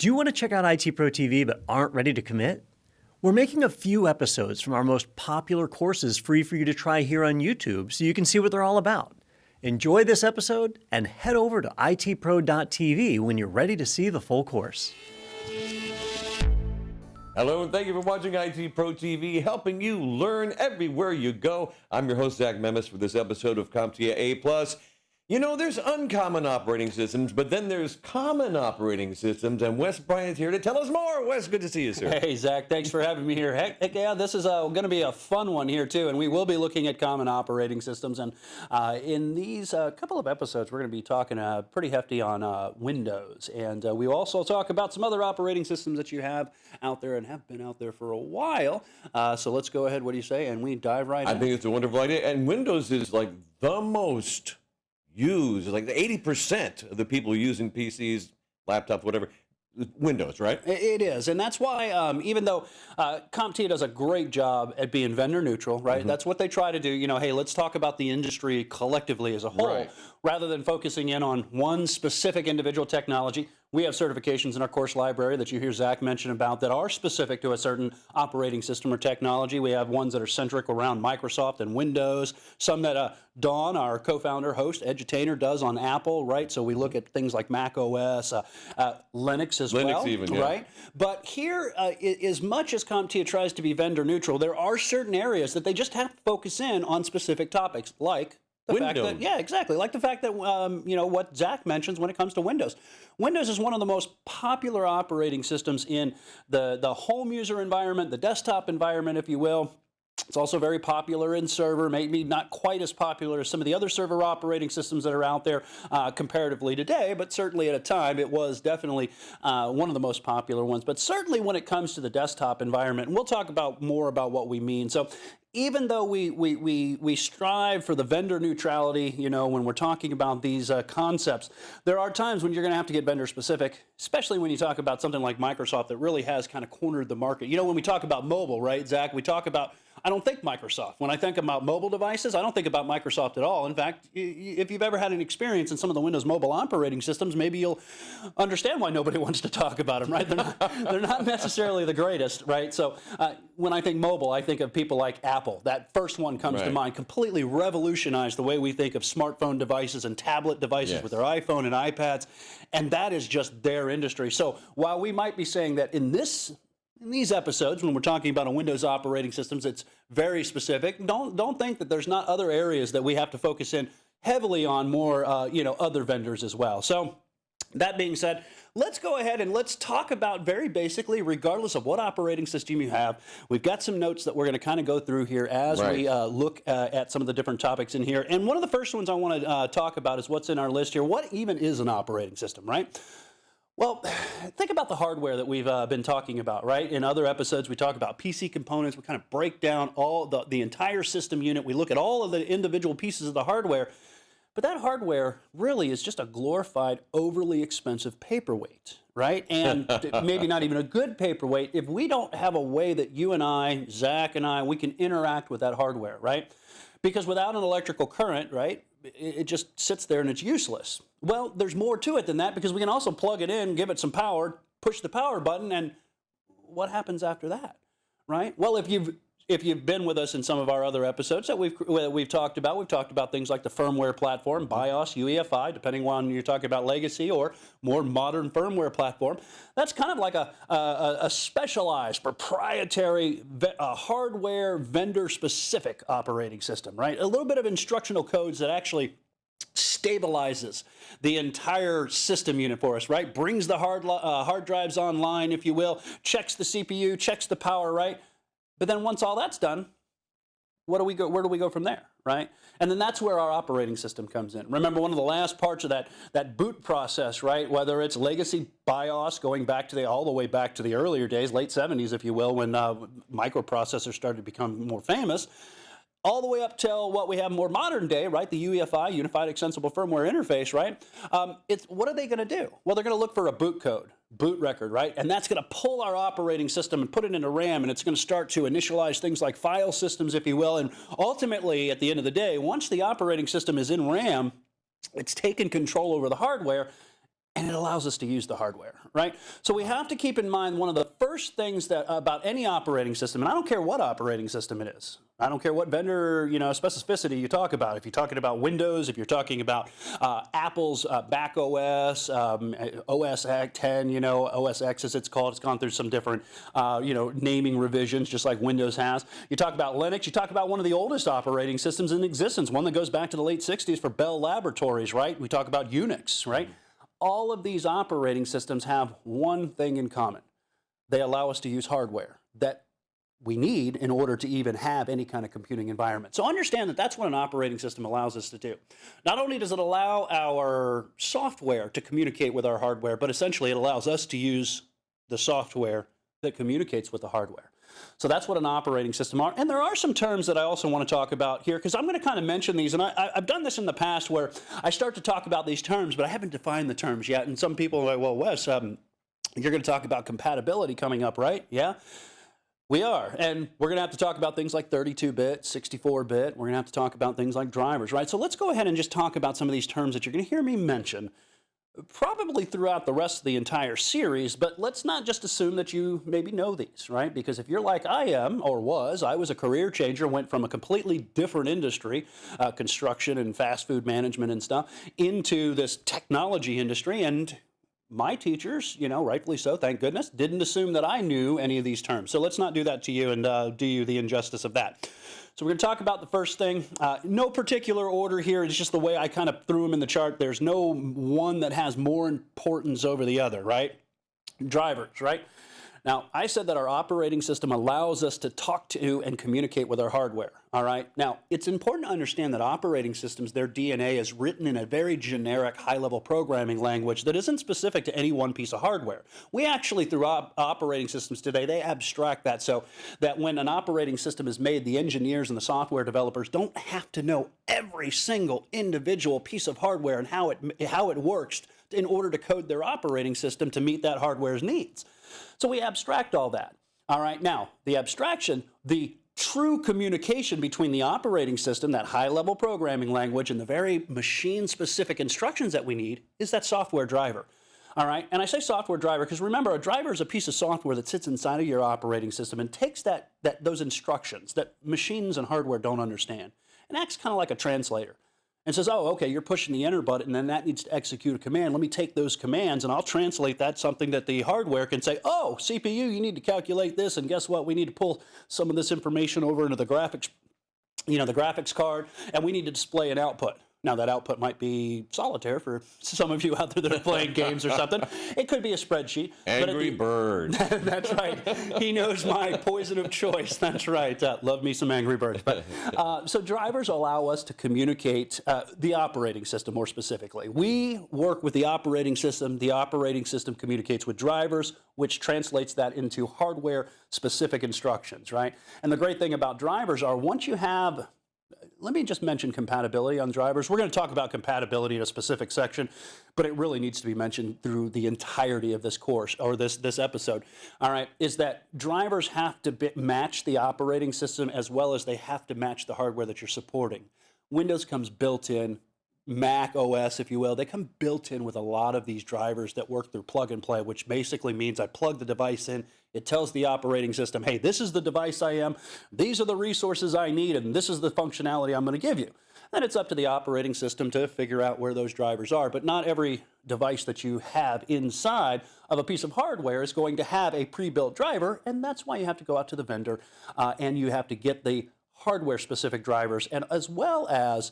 Do you want to check out IT Pro TV but aren't ready to commit? We're making a few episodes from our most popular courses free for you to try here on YouTube so you can see what they're all about. Enjoy this episode and head over to ITPro.TV when you're ready to see the full course. Hello and thank you for watching IT Pro TV, helping you learn everywhere you go. I'm your host, Zach Memis, for this episode of CompTIA A+. You know, there's uncommon operating systems, but then there's common operating systems, and Wes Bryant's here to tell us more. Wes, good to see you, sir. Hey, Zach, thanks for having me here. Heck yeah, this is going to be a fun one here, too, and we will be looking at common operating systems. And in these couple of episodes, we're going to be talking pretty hefty on Windows. And we will also talk about some other operating systems that you have out there and have been out there for a while. So let's go ahead, what do you say? And we dive right in. I think it's a wonderful idea, and Windows is like the most used, like 80% of the people using PCs, laptops, whatever, Windows, right? It is, and that's why even though CompTIA does a great job at being vendor neutral, right? Mm-hmm. That's what they try to do. You know, hey, let's talk about the industry collectively as a whole, right, rather than focusing in on one specific individual technology. We have certifications in our course library that you hear Zach mention about that are specific to a certain operating system or technology. We have ones that are centric around Microsoft and Windows, some that Dawn, our co-founder, host, edutainer, does on Apple, right? So we look at things like Mac OS, Linux as well, even, yeah, right? But here, as much as CompTIA tries to be vendor neutral, there are certain areas that they just have to focus in on specific topics, like the fact that, yeah, exactly. Like the fact that, you know, what Zach mentions when it comes to Windows. Windows is one of the most popular operating systems in the home user environment, the desktop environment, if you will. It's also very popular in server, maybe not quite as popular as some of the other server operating systems that are out there comparatively today, but certainly at a time it was definitely one of the most popular ones. But certainly when it comes to the desktop environment, and we'll talk about more about what we mean. So even though we strive for the vendor neutrality, you know, when we're talking about these concepts, there are times when you're going to have to get vendor specific, especially when you talk about something like Microsoft that really has kind of cornered the market. You know, when we talk about mobile, right, Zach, we talk about, I don't think Microsoft. When I think about mobile devices, I don't think about Microsoft at all. In fact, if you've ever had an experience in some of the Windows mobile operating systems, maybe you'll understand why nobody wants to talk about them, right? They're not necessarily the greatest, right? So when I think mobile, I think of people like Apple. That first one comes to mind, completely revolutionized the way we think of smartphone devices and tablet devices with their iPhone and iPads, and that is just their industry. So while we might be saying that in these episodes, when we're talking about a Windows operating systems, it's very specific. Don't think that there's not other areas that we have to focus in heavily on more, you know, other vendors as well. So that being said, let's go ahead and let's talk about very basically, regardless of what operating system you have, we've got some notes that we're going to kind of go through here as we look at some of the different topics in here. And one of the first ones I want to talk about is what's in our list here. What even is an operating system, right? Well, think about the hardware that we've been talking about, right? In other episodes, we talk about PC components. We kind of break down all the entire system unit. We look at all of the individual pieces of the hardware. But that hardware really is just a glorified, overly expensive paperweight, right? And maybe not even a good paperweight if we don't have a way that you and I, Zach and I, we can interact with that hardware, right? Because without an electrical current, right, it just sits there and it's useless. Well, there's more to it than that because we can also plug it in, give it some power, push the power button, and what happens after that, right? Well, if you've been with us in some of our other episodes that we've talked about things like the firmware platform, BIOS, UEFI, depending on you're talking about legacy or more modern firmware platform. That's kind of like a specialized, proprietary, hardware, vendor-specific operating system, right? A little bit of instructional codes that actually stabilizes the entire system unit for us, right? Brings the hard drives online, if you will, checks the CPU, checks the power, right? But then once all that's done, where do we go from there, right? And then that's where our operating system comes in. Remember, one of the last parts of that boot process, right? Whether it's legacy BIOS going back to all the way back to the earlier days, late 70s, if you will, when microprocessors started to become more famous, all the way up till what we have more modern day, right? The UEFI, Unified Extensible Firmware Interface, right? What are they going to do? Well, they're going to look for a boot code, boot record, right? And that's going to pull our operating system and put it into RAM, and it's going to start to initialize things like file systems, if you will. And ultimately, at the end of the day, once the operating system is in RAM, it's taken control over the hardware. and it allows us to use the hardware, right? So we have to keep in mind one of the first things that about any operating system, and I don't care what operating system it is. I don't care what vendor, specificity you talk about. If you're talking about Windows, if you're talking about Apple's Mac OS, OS X 10, OS X as it's called, it's gone through some different, naming revisions, just like Windows has. You talk about Linux, you talk about one of the oldest operating systems in existence, one that goes back to the late 60s for Bell Laboratories, right? We talk about Unix, right? All of these operating systems have one thing in common. They allow us to use hardware that we need in order to even have any kind of computing environment. So understand that that's what an operating system allows us to do. Not only does it allow our software to communicate with our hardware, but essentially it allows us to use the software that communicates with the hardware. So that's what an operating system are. And there are some terms that I also want to talk about here, because I'm going to kind of mention these. And I've done this in the past where I start to talk about these terms, but I haven't defined the terms yet. And some people are like, well, Wes, you're going to talk about compatibility coming up, right? Yeah. We are, and we're going to have to talk about things like 32-bit, 64-bit. We're going to have to talk about things like drivers, right? So let's go ahead and just talk about some of these terms that you're going to hear me mention probably throughout the rest of the entire series, but let's not just assume that you maybe know these, right? Because if you're like I am, or I was a career changer, went from a completely different industry, construction and fast food management and stuff, into this technology industry, and my teachers, rightfully so, thank goodness, didn't assume that I knew any of these terms. So let's not do that to you and do you the injustice of that. So we're going to talk about the first thing. No particular order here. It's just the way I kind of threw them in the chart. There's no one that has more importance over the other, right? Drivers, right? Now, I said that our operating system allows us to talk to and communicate with our hardware, all right? Now, it's important to understand that operating systems, their DNA is written in a very generic high-level programming language that isn't specific to any one piece of hardware. We actually, through operating systems today, they abstract that so that when an operating system is made, the engineers and the software developers don't have to know every single individual piece of hardware and how it works in order to code their operating system to meet that hardware's needs. So we abstract all that. All right, now, the abstraction, the true communication between the operating system, that high-level programming language, and the very machine-specific instructions that we need is that software driver. All right, and I say software driver because remember, a driver is a piece of software that sits inside of your operating system and takes those instructions that machines and hardware don't understand and acts kind of like a translator. And says, oh, okay, you're pushing the enter button, and then that needs to execute a command. Let me take those commands, and I'll translate that something that the hardware can say, oh, CPU, you need to calculate this, and guess what? We need to pull some of this information over into the graphics, the graphics card, and we need to display an output. Now, that output might be solitaire for some of you out there that are playing games or something. It could be a spreadsheet. Angry Bird. That's right. He knows my poison of choice. That's right. Love me some Angry Birds. But, so drivers allow us to communicate the operating system more specifically. We work with the operating system. The operating system communicates with drivers, which translates that into hardware-specific instructions, right? And the great thing about drivers are once you have... Let me just mention compatibility on drivers. We're going to talk about compatibility in a specific section, but it really needs to be mentioned through the entirety of this course or this episode. All right, is that drivers have to match the operating system as well as they have to match the hardware that you're supporting. Windows comes built in. Mac OS, if you will, they come built in with a lot of these drivers that work through plug and play, which basically means I plug the device in. It tells the operating system, hey, this is the device I am, these are the resources I need, and this is the functionality I'm going to give you. Then it's up to the operating system to figure out where those drivers are. But not every device that you have inside of a piece of hardware is going to have a pre-built driver, and that's why you have to go out to the vendor and you have to get the hardware-specific drivers, and as well as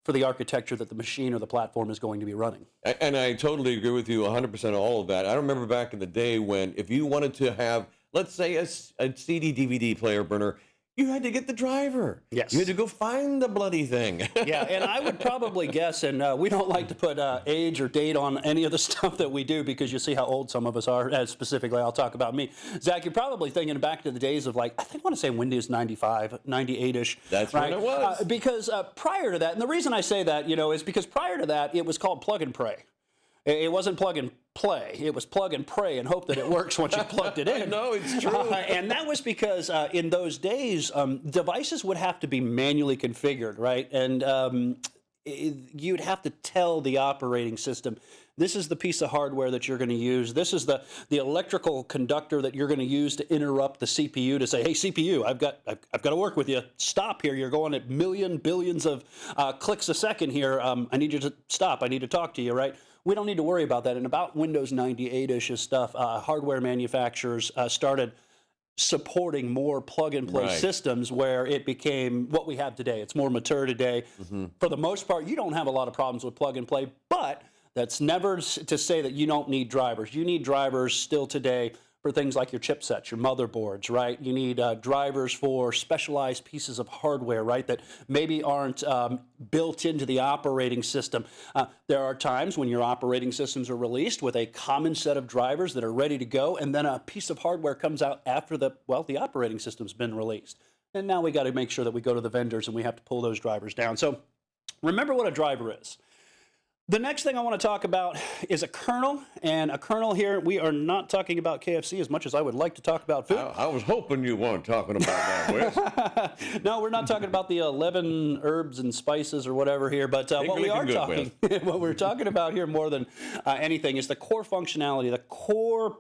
for the architecture that the machine or the platform is going to be running. And I totally agree with you 100% on all of that. I remember back in the day when if you wanted to have, let's say, a CD DVD player burner, you had to get the driver. Yes. You had to go find the bloody thing. Yeah, and I would probably guess, and we don't like to put age or date on any of the stuff that we do because you see how old some of us are. Specifically, I'll talk about me. Zach, you're probably thinking back to the days of I want to say Windows 95, 98-ish. That's right? when it was. Because prior to that, and the reason I say that, is because prior to that, it was called plug and pray. It wasn't plug and play. It was plug and pray and hope that it works once you plugged it in. No, it's true. And that was because in those days, devices would have to be manually configured, right? And you'd have to tell the operating system, this is the piece of hardware that you're going to use. This is the electrical conductor that you're going to use to interrupt the CPU to say, hey, CPU, I've got to work with you. Stop here. You're going at billions of clicks a second here. I need you to stop. I need to talk to you, right? We don't need to worry about that. And about Windows 98-ish stuff, hardware manufacturers started supporting more plug-and-play systems where it became what we have today. It's more mature today. For the most part, you don't have a lot of problems with plug-and-play, but that's never to say that you don't need drivers. You need drivers still today for things like your chipsets, your motherboards, right? You need drivers for specialized pieces of hardware, right, that maybe aren't built into the operating system. There are times when your operating systems are released with a common set of drivers that are ready to go, and then a piece of hardware comes out after the operating system's been released. And now we got to make sure that we go to the vendors and we have to pull those drivers down. So remember what a driver is. The next thing I want to talk about is a kernel, and a kernel here, we are not talking about KFC as much as I would like to talk about food. I was hoping you weren't talking about that, Wes. No, we're not talking about the 11 herbs and spices or whatever here, but what we are talking, what we're talking about here more than anything is the core functionality, the core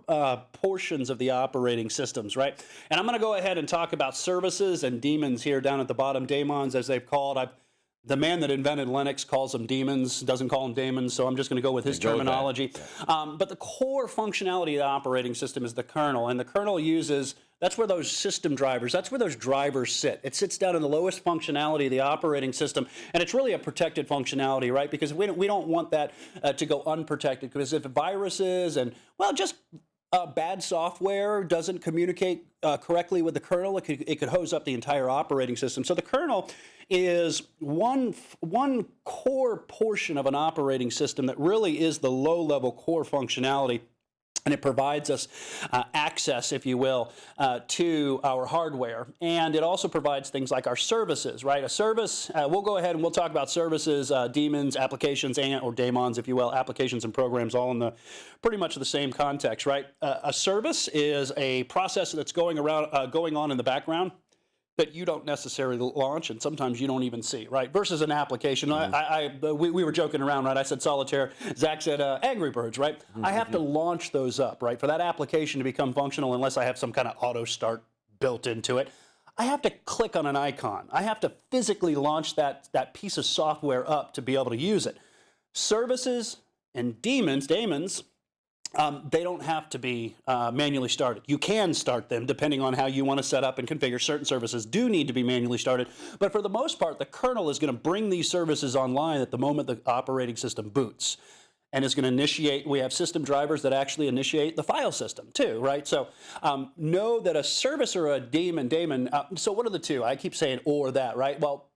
portions of the operating systems, right? And I'm going to go ahead and talk about services and daemons here down at the bottom, daemons as they've called. The man that invented Linux calls them daemons, doesn't call them daemons, so I'm just going to go with his terminology. But the core functionality of the operating system is the kernel, and the kernel that's where those system drivers, that's where those drivers sit. It sits down in the lowest functionality of the operating system, and it's really a protected functionality, right? Because we don't want that to go unprotected, because if viruses and, just bad software doesn't communicate correctly with the kernel, it could hose up the entire operating system. So the kernel is one core portion of an operating system that really is the low-level core functionality, and it provides us access, if you will, to our hardware. And it also provides things like our services, right? A service, we'll go ahead and we'll talk about services, daemons, applications, or daemons, if you will, applications and programs, all in the pretty much the same context, right? A service is a process that's going on in the background that you don't necessarily launch, and sometimes you don't even see, right? Versus an application. We were joking around, right? I said solitaire. Zach said Angry Birds, right? I have to launch those up, right? For that application to become functional, unless I have some kind of auto start built into it, I have to click on an icon. I have to physically launch that piece of software up to be able to use it. Services and daemons, they don't have to be manually started. You can start them depending on how you want to set up and configure. Certain services do need to be manually started, but for the most part, the kernel is going to bring these services online at the moment the operating system boots, and is going to initiate. We have system drivers that actually initiate the file system too, right? So know that a service or a daemon. So what are the two? I keep saying or that, right? Well,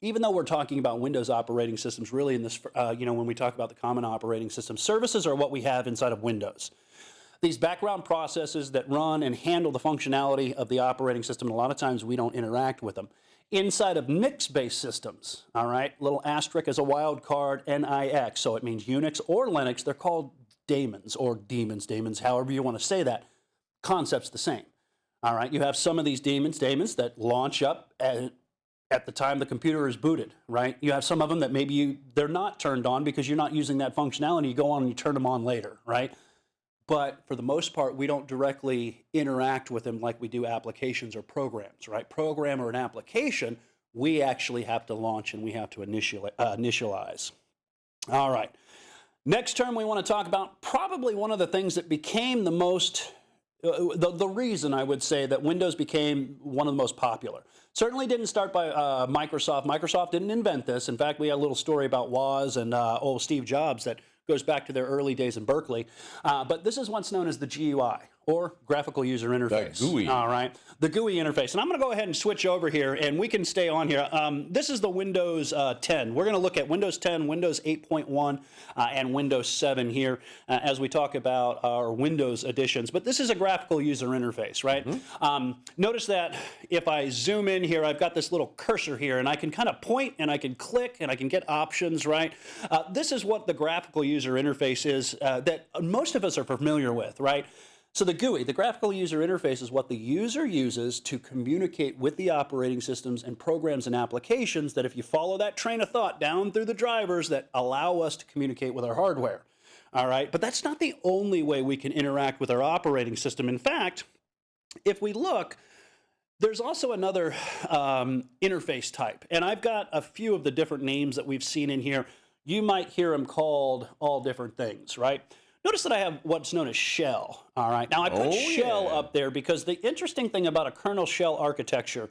even though we're talking about Windows operating systems, really in this, when we talk about the common operating system, services are what we have inside of Windows. These background processes that run and handle the functionality of the operating system, a lot of times we don't interact with them. Inside of Unix-based systems, all right, little asterisk as a wild card, NIX, so it means Unix or Linux, they're called daemons or daemons, however you want to say that. Concept's the same, all right? You have some of these daemons that launch up at the time the computer is booted, right? You have some of them that maybe they're not turned on because you're not using that functionality. You go on and you turn them on later, right? But for the most part, we don't directly interact with them like we do applications or programs, right? Program or an application, we actually have to launch and we have to initialize. All right. Next term we want to talk about probably one of the things that became the most, the reason I would say that Windows became one of the most popular. Certainly didn't start by Microsoft. Microsoft didn't invent this. In fact, we had a little story about Woz and old Steve Jobs that goes back to their early days in Berkeley. But this is what's known as the GUI, or graphical user interface. The GUI. All right, the GUI interface. And I'm going to go ahead and switch over here, and we can stay on here. This is the Windows 10. We're going to look at Windows 10, Windows 8.1, and Windows 7 here as we talk about our Windows editions. But this is a graphical user interface, right? Notice that if I zoom in here, I've got this little cursor here, and I can kind of point, and I can click, and I can get options, right? This is what the graphical user interface is that most of us are familiar with, right? So the GUI, the graphical user interface, is what the user uses to communicate with the operating systems and programs and applications that, if you follow that train of thought down through the drivers, that allow us to communicate with our hardware. All right, but that's not the only way we can interact with our operating system. In fact, if we look, there's also another interface type, and I've got a few of the different names that we've seen in here. You might hear them called all different things, right? Notice that I have what's known as shell, all right? Now, I put shell up there because the interesting thing about a kernel shell architecture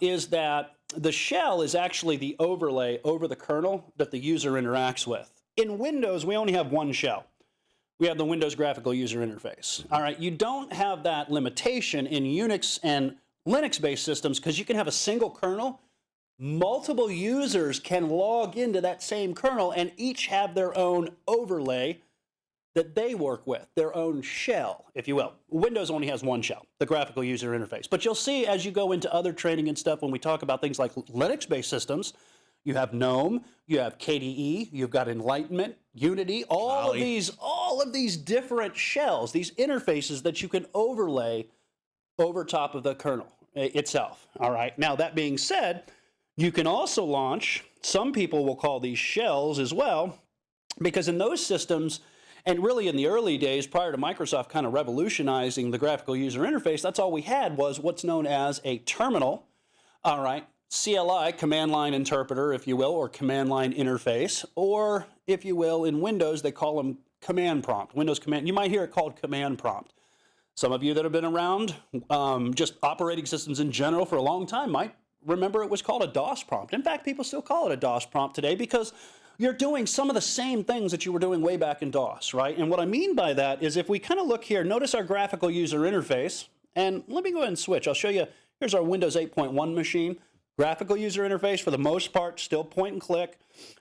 is that the shell is actually the overlay over the kernel that the user interacts with. In Windows, we only have one shell. We have the Windows graphical user interface, all right? You don't have that limitation in Unix and Linux-based systems because you can have a single kernel. Multiple users can log into that same kernel and each have their own overlay that they work with, their own shell, if you will. Windows only has one shell, the graphical user interface. But you'll see as you go into other training and stuff, when we talk about things like Linux-based systems, you have GNOME, you have KDE, you've got Enlightenment, Unity, all of these different shells, these interfaces that you can overlay over top of the kernel itself. All right. Now, that being said, you can also launch, some people will call these shells as well, because in those systems, and really in the early days prior to Microsoft kind of revolutionizing the graphical user interface, that's all we had was what's known as a terminal, all right, CLI, command line interpreter, if you will, or command line interface, or if you will, in Windows, they call them command prompt, Windows command. You might hear it called command prompt. Some of you that have been around just operating systems in general for a long time might remember it was called a DOS prompt. In fact, people still call it a DOS prompt today because you're doing some of the same things that you were doing way back in DOS, right? And what I mean by that is if we kind of look here, notice our graphical user interface, and let me go ahead and switch. I'll show you, here's our Windows 8.1 machine. Graphical user interface, for the most part, still point and click.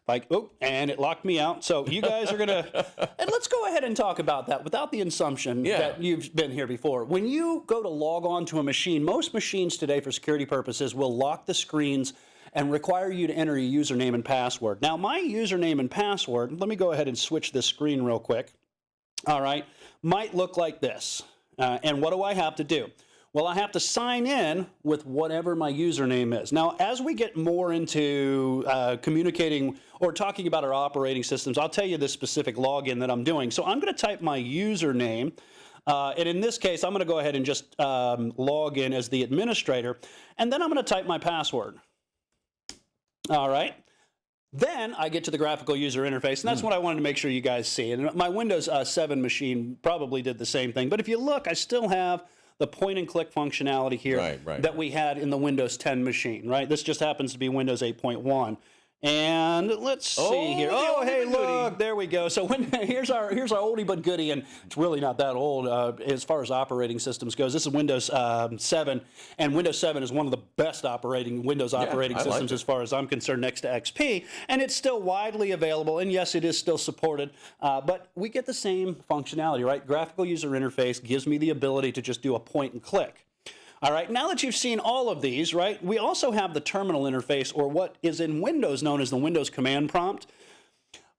Like, oh, and it locked me out. So you guys are going to, and let's go ahead and talk about that without the assumption that you've been here before. When you go to log on to a machine, most machines today for security purposes will lock the screens and require you to enter your username and password. Now, my username and password, let me go ahead and switch this screen real quick, all right, might look like this. And what do I have to do? Well, I have to sign in with whatever my username is. Now, as we get more into communicating or talking about our operating systems, I'll tell you the specific login that I'm doing. So I'm going to type my username. And in this case, I'm going to go ahead and just log in as the administrator. And then I'm going to type my password. All right. Then I get to the graphical user interface, and that's what I wanted to make sure you guys see. And my Windows 7 machine probably did the same thing. But if you look, I still have the point and click functionality here that we had in the Windows 10 machine, right? This just happens to be Windows 8.1. And let's see here. Oh, hey, look, there we go. So here's our oldie but goodie, and it's really not that old as far as operating systems goes. This is Windows 7, and Windows 7 is one of the best Windows operating systems as far as I'm concerned, next to XP, and it's still widely available, and yes, it is still supported, but we get the same functionality, right? Graphical user interface gives me the ability to just do a point and click. All right, now that you've seen all of these, right, we also have the terminal interface, or what is in Windows known as the Windows command prompt.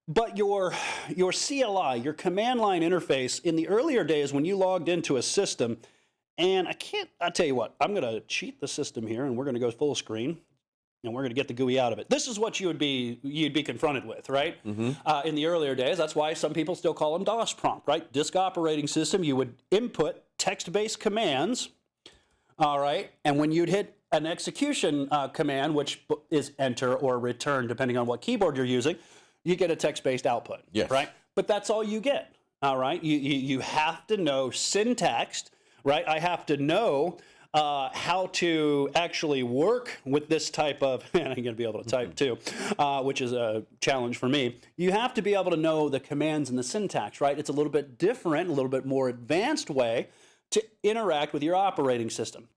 But your CLI, your command line interface, in the earlier days when you logged into a system, and I'll tell you what, I'm going to cheat the system here, and we're going to go full screen, and we're going to get the GUI out of it. This is what you'd be confronted with, right? In the earlier days, that's why some people still call them DOS prompt, right? Disk operating system, you would input text-based commands. All right, and when you'd hit an execution command, which is enter or return, depending on what keyboard you're using, you get a text-based output, right? But that's all you get, all right? You have to know syntax, right? I have to know how to actually work with this type of, and I'm going to be able to type too, which is a challenge for me. You have to be able to know the commands and the syntax, right? It's a little bit different, a little bit more advanced way to interact with your operating system.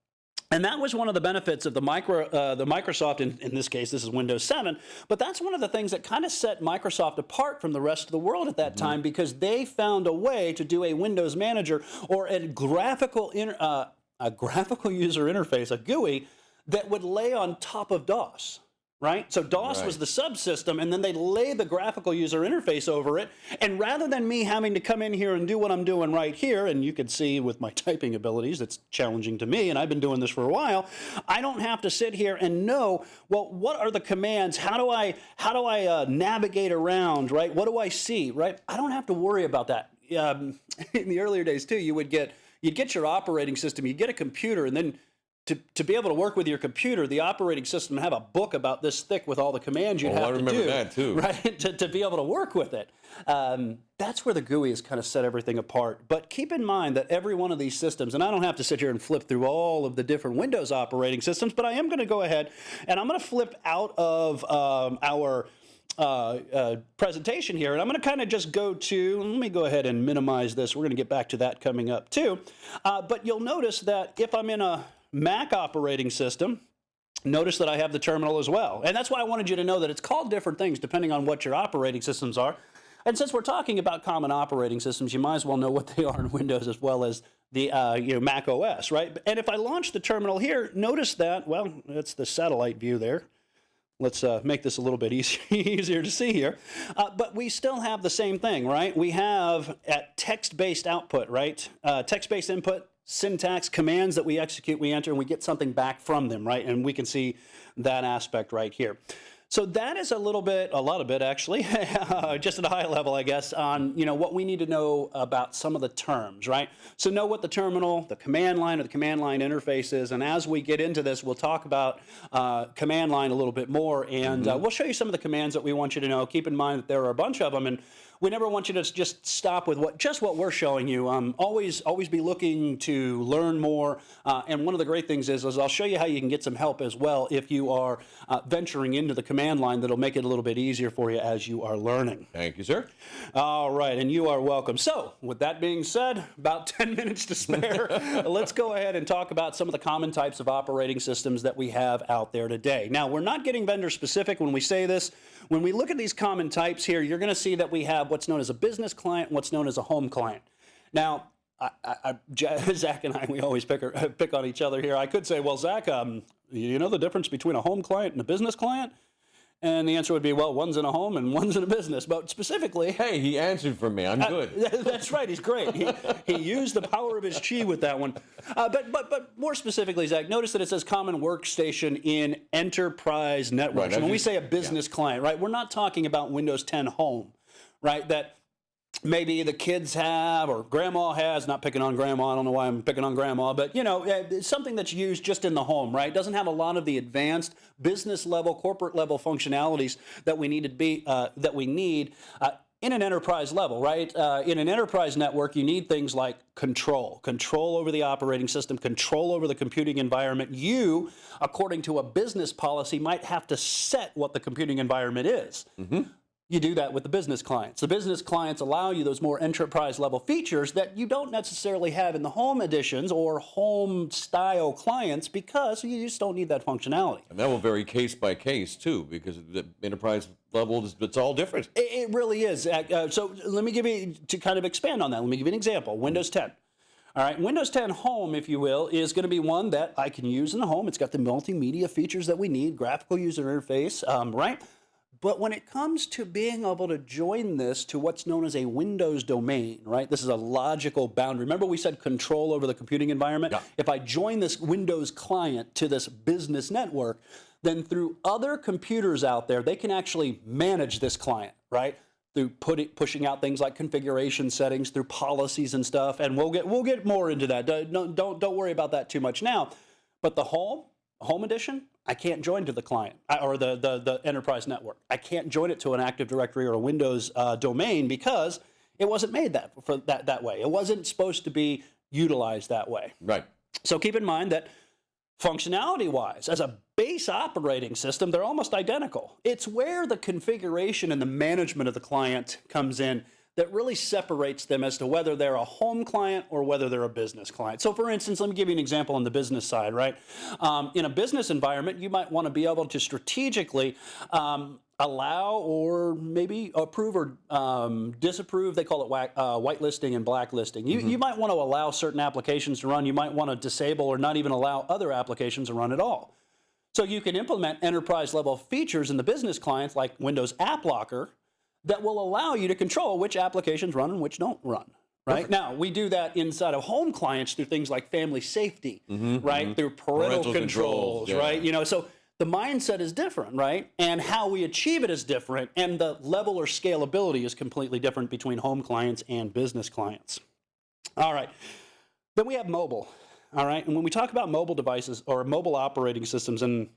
And that was one of the benefits of the Microsoft, in this case, this is Windows 7, but that's one of the things that kind of set Microsoft apart from the rest of the world at that time, because they found a way to do a Windows Manager or a graphical user interface, a GUI, that would lay on top of DOS. right? So DOS was the subsystem, and then they lay the graphical user interface over it. And rather than me having to come in here and do what I'm doing right here, and you can see with my typing abilities, it's challenging to me, and I've been doing this for a while, I don't have to sit here and know, well, what are the commands? How do I navigate around, right? What do I see, right? I don't have to worry about that. In the earlier days, too, you'd get your operating system, you'd get a computer, and then to be able to work with your computer, the operating system would have a book about this thick with all the commands you'd have to do. I remember that too. Right, to be able to work with it. That's where the GUI has kind of set everything apart. But keep in mind that every one of these systems, and I don't have to sit here and flip through all of the different Windows operating systems, but I am going to go ahead and I'm going to flip out of our presentation here, and I'm going to kind of just go to, let me go ahead and minimize this. We're going to get back to that coming up too. But you'll notice that if I'm in a Mac operating system, notice that I have the terminal as well. And that's why I wanted you to know that it's called different things depending on what your operating systems are. And since we're talking about common operating systems, you might as well know what they are in Windows as well as the Mac OS, right? And if I launch the terminal here, notice that, well, that's the satellite view there. Let's make this a little bit easier to see here. But we still have the same thing, right? We have text-based output, right? Text-based input, syntax, commands that we execute, we enter, and we get something back from them, right? And we can see that aspect right here. So that is a lot of it actually, just at a high level, I guess, on what we need to know about some of the terms, right? So know what the terminal, the command line, or the command line interface is, and as we get into this, we'll talk about command line a little bit more, and we'll show you some of the commands that we want you to know. Keep in mind that there are a bunch of them, and we never want you to just stop with what we're showing you. Always be looking to learn more. And one of the great things is I'll show you how you can get some help as well if you are venturing into the command line. That'll make it a little bit easier for you as you are learning. Thank you, sir. All right, and you are welcome. So with that being said, about 10 minutes to spare. Let's go ahead and talk about some of the common types of operating systems that we have out there today. Now, we're not getting vendor specific when we say this. When we look at these common types here, you're going to see that we have what's known as a business client and what's known as a home client. Now, Zach and I, we always pick on each other here. I could say, well, Zach, you know the difference between a home client and a business client? And the answer would be, well, one's in a home and one's in a business. But specifically... Hey, he answered for me. I'm good. That's right. He's great. He used the power of his chi with that one. But more specifically, Zach, notice that it says common workstation in enterprise networks. Right, when we say a business client, right, we're not talking about Windows 10 Home, right, that maybe the kids have or grandma has, not picking on grandma, I don't know why I'm picking on grandma, but it's something that's used just in the home, right? Doesn't have a lot of the advanced business level, corporate level functionalities that we need in an enterprise level, right? In an enterprise network, you need things like control over the operating system, control over the computing environment. You, according to a business policy, might have to set what the computing environment is. Mm-hmm. You do that with the business clients. The business clients allow you those more enterprise level features that you don't necessarily have in the home editions or home style clients because you just don't need that functionality. And that will vary case by case too, because the enterprise level, it's all different. It really is. So let me give you, to kind of expand on that, let me give you an example. Windows 10. All right, Windows 10 Home, if you will, is going to be one that I can use in the home. It's got the multimedia features that we need, graphical user interface, right? But when it comes to being able to join this to what's known as a Windows domain, right? This is a logical boundary. Remember we said control over the computing environment? Yeah. If I join this Windows client to this business network, then through other computers out there, they can actually manage this client, right? Through pushing out things like configuration settings, through policies and stuff, and we'll get more into that. Don't worry about that too much now. But the home edition, I can't join to the client or the enterprise network. I can't join it to an Active Directory or a Windows domain because it wasn't made that way. It wasn't supposed to be utilized that way. Right. So keep in mind that functionality-wise, as a base operating system, they're almost identical. It's where the configuration and the management of the client comes in that really separates them as to whether they're a home client or whether they're a business client. So for instance, let me give you an example on the business side, right? In a business environment, you might want to be able to strategically allow or maybe approve or disapprove. They call it whitelisting and blacklisting. You might want to allow certain applications to run. You might want to disable or not even allow other applications to run at all. So you can implement enterprise-level features in the business clients like Windows App Locker that will allow you to control which applications run and which don't run. Right? Now, we do that inside of home clients through things like family safety, right? Through parental controls, right? You know, so the mindset is different, right? And how we achieve it is different, and the level or scalability is completely different between home clients and business clients. All right. Then we have mobile, all right? And when we talk about mobile devices or mobile operating systems, and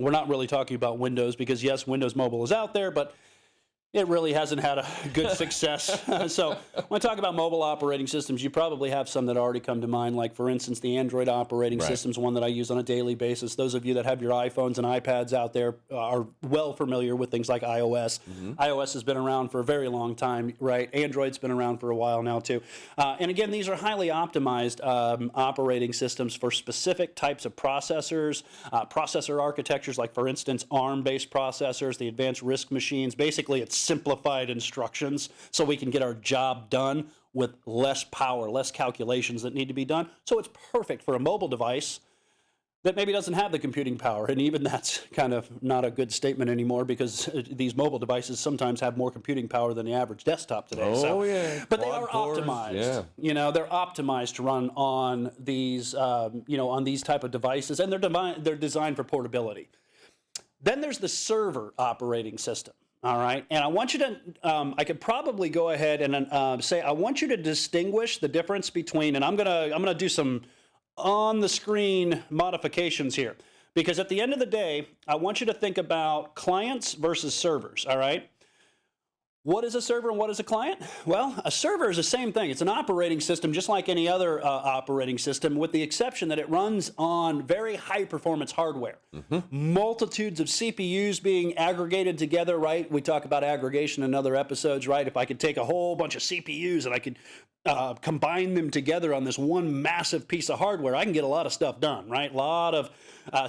we're not really talking about Windows because, yes, Windows Mobile is out there, but it really hasn't had a good success. So when I talk about mobile operating systems, you probably have some that already come to mind, like, for instance, the Android operating system is one that I use on a daily basis. Those of you that have your iPhones and iPads out there are well familiar with things like iOS. iOS has been around for a very long time, right? Android's been around for a while now, too. And again, these are highly optimized operating systems for specific types of processors, processor architectures, like, for instance, ARM-based processors, the advanced RISC machines. Basically, it's simplified instructions so we can get our job done with less power, less calculations that need to be done. So it's perfect for a mobile device that maybe doesn't have the computing power. And even that's kind of not a good statement anymore because these mobile devices sometimes have more computing power than the average desktop today. But they are optimized. Yeah. You know, they're optimized to run on these, on these type of devices, and they're designed for portability. Then there's the server operating system. All right, and I want you to, I could probably go ahead and say, I want you to distinguish the difference between, and I'm gonna do some on-the-screen modifications here, because at the end of the day, I want you to think about clients versus servers, all right? What is a server and what is a client? Well, a server is the same thing. It's an operating system just like any other operating system, with the exception that it runs on very high-performance hardware. Multitudes of CPUs being aggregated together, right? We talk about aggregation in other episodes, right? If I could take a whole bunch of CPUs and I could combine them together on this one massive piece of hardware, I can get a lot of stuff done, right? A lot of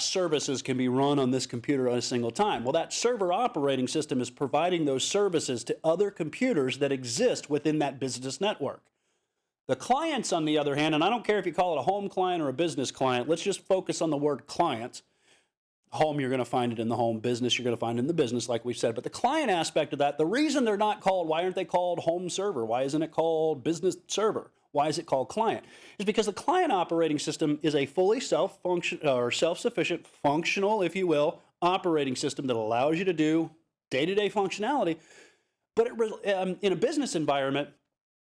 services can be run on this computer at a single time. Well, that server operating system is providing those services to other computers that exist within that business network. The clients, on the other hand, and I don't care if you call it a home client or a business client, let's just focus on the word client. Home, you're going to find it in the home. Business, you're going to find it in the business, like we've said. But the client aspect of that, the reason they're not called, why aren't they called home server? Why isn't it called business server? Why is it called client? Is because the client operating system is a fully self-sufficient, functional, if you will, operating system that allows you to do day-to-day functionality. But in a business environment,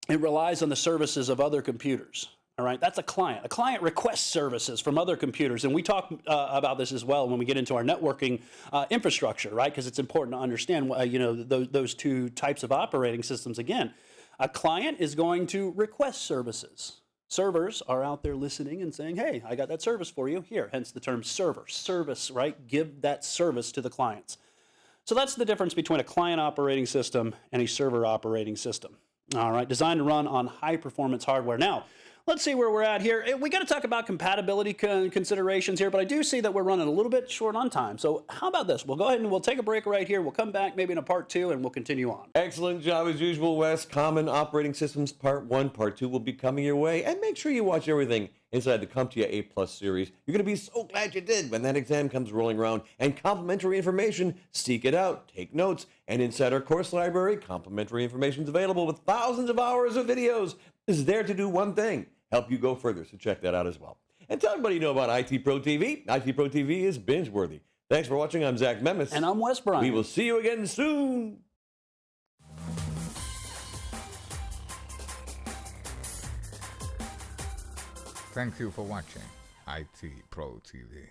it relies on the services of other computers. All right, that's a client. A client requests services from other computers, and we talk about this as well when we get into our networking infrastructure, right? Because it's important to understand, those two types of operating systems. Again, a client is going to request services. Servers are out there listening and saying, "Hey, I got that service for you here." Hence the term server, service, right? Give that service to the clients. So that's the difference between a client operating system and a server operating system. All right, designed to run on high-performance hardware. Now, let's see where we're at here. We got to talk about compatibility considerations here, but I do see that we're running a little bit short on time. So how about this? We'll go ahead and we'll take a break right here. We'll come back maybe in a part 2, and we'll continue on. Excellent job as usual, Wes. Common Operating Systems Part 1, Part 2 will be coming your way. And make sure you watch everything inside the CompTIA A+ series. You're going to be so glad you did when that exam comes rolling around. And complimentary information, seek it out, take notes. And inside our course library, complimentary information is available with thousands of hours of videos. Is there to do one thing: help you go further. So check that out as well. And tell everybody you know about ITProTV. ITProTV is binge-worthy. Thanks for watching. I'm Zach Memis. And I'm Wes Bryant. We will see you again soon. Thank you for watching ITProTV.